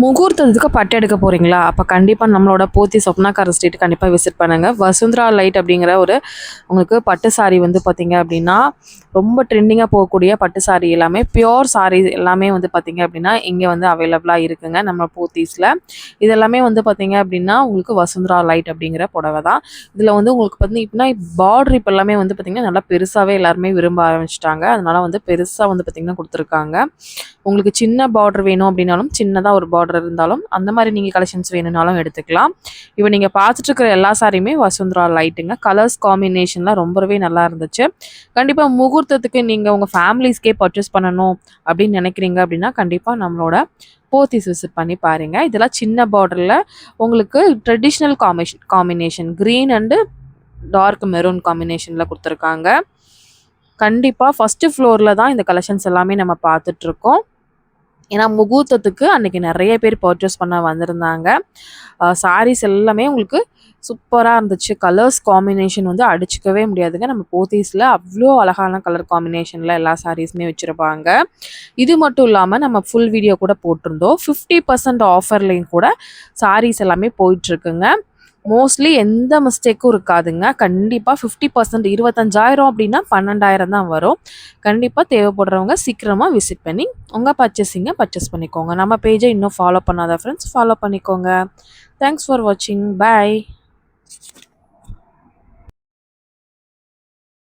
முகூர்த்தத்துக்கு பட்டு எடுக்க போகிறீங்களா? அப்போ கண்டிப்பாக நம்மளோட போத்தி சொப்னாக்கார ஸ்ட்ரீட் கண்டிப்பாக விசிட் பண்ணுங்கள். வசுந்தரா லைட் அப்படிங்கிற ஒரு உங்களுக்கு பட்டு சாரி வந்து பார்த்திங்க அப்படின்னா ரொம்ப ட்ரெண்டிங்காக போகக்கூடிய பட்டு சாரி எல்லாமே பியோர் சாரி எல்லாமே வந்து பார்த்திங்க அப்படின்னா இங்கே வந்து அவைலபிளாக இருக்குங்க நம்ம போத்தீஸில். இதெல்லாமே வந்து பார்த்திங்க அப்படின்னா உங்களுக்கு வசுந்தரா லைட் அப்படிங்கிற புடவை தான். இதில் வந்து உங்களுக்கு பார்த்திங்கன்னா பார்டர் இப்போ எல்லாமே வந்து பார்த்திங்கன்னா நல்லா பெருசாகவே எல்லாருமே விரும்ப ஆரம்பிச்சிட்டாங்க. அதனால் வந்து பெருசாக வந்து பார்த்திங்கன்னா கொடுத்துருக்காங்க. உங்களுக்கு சின்ன பார்டர் வேணும் அப்படின்னாலும் சின்னதாக ஒரு பார்டர் இருந்தாலும் அந்த மாதிரி நீங்கள் கலெக்ஷன்ஸ் வேணும்னாலும் எடுத்துக்கலாம். இப்போ நீங்கள் பார்த்துட்டு இருக்கிற எல்லா சாரியுமே வசுந்தரா லைட்டுங்க. கலர்ஸ் காம்பினேஷன்லாம் ரொம்பவே நல்லா இருந்துச்சு. கண்டிப்பாக முகூர்த்தத்துக்கு நீங்கள் உங்கள் ஃபேமிலிஸ்க்கே பர்ச்சேஸ் பண்ணணும் அப்படின்னு நினைக்கிறீங்க அப்படின்னா கண்டிப்பாக நம்மளோட போத்தீஸ் விசிட் பண்ணி பாருங்கள். இதெல்லாம் சின்ன பார்டரில் உங்களுக்கு traditional combination green and dark maroon காம்பினேஷனில் கொடுத்துருக்காங்க. கண்டிப்பாக ஃபஸ்ட்டு ஃப்ளோரில் தான் இந்த கலெக்ஷன்ஸ் எல்லாமே நம்ம பார்த்துட்ருக்கோம். ஏன்னா முகூர்த்தத்துக்கு அன்றைக்கி நிறைய பேர் பர்ச்சேஸ் பண்ண வந்திருந்தாங்க. சாரீஸ் எல்லாமே உங்களுக்கு சூப்பராக இருந்துச்சு. கலர்ஸ் காம்பினேஷன் வந்து அடிச்சுக்கவே முடியாதுங்க. நம்ம போத்தீஸில் அவ்வளோ அழகான கலர் காம்பினேஷனில் எல்லா சாரீஸுமே வச்சுருப்பாங்க. இது மட்டும் இல்லாமல் நம்ம ஃபுல் வீடியோ கூட போட்டிருந்தோம். 50% ஆஃபர்லேயும் கூட சாரீஸ் எல்லாமே போயிட்டுருக்குங்க. மோஸ்ட்லி எந்த மிஸ்டேக்கும் இருக்காதுங்க. கண்டிப்பாக 50% 25,000 அப்படின்னா 12,000 தான் வரும். கண்டிப்பாக தேவைப்படுறவங்க சீக்கிரமாக விசிட் பண்ணி உங்கள் பர்ச்சேஸ் பண்ணிக்கோங்க. நம்ம பேஜை இன்னும் ஃபாலோ பண்ணாத ஃப்ரெண்ட்ஸ் ஃபாலோ பண்ணிக்கோங்க. தேங்க்ஸ் ஃபார் வாட்சிங். பாய்.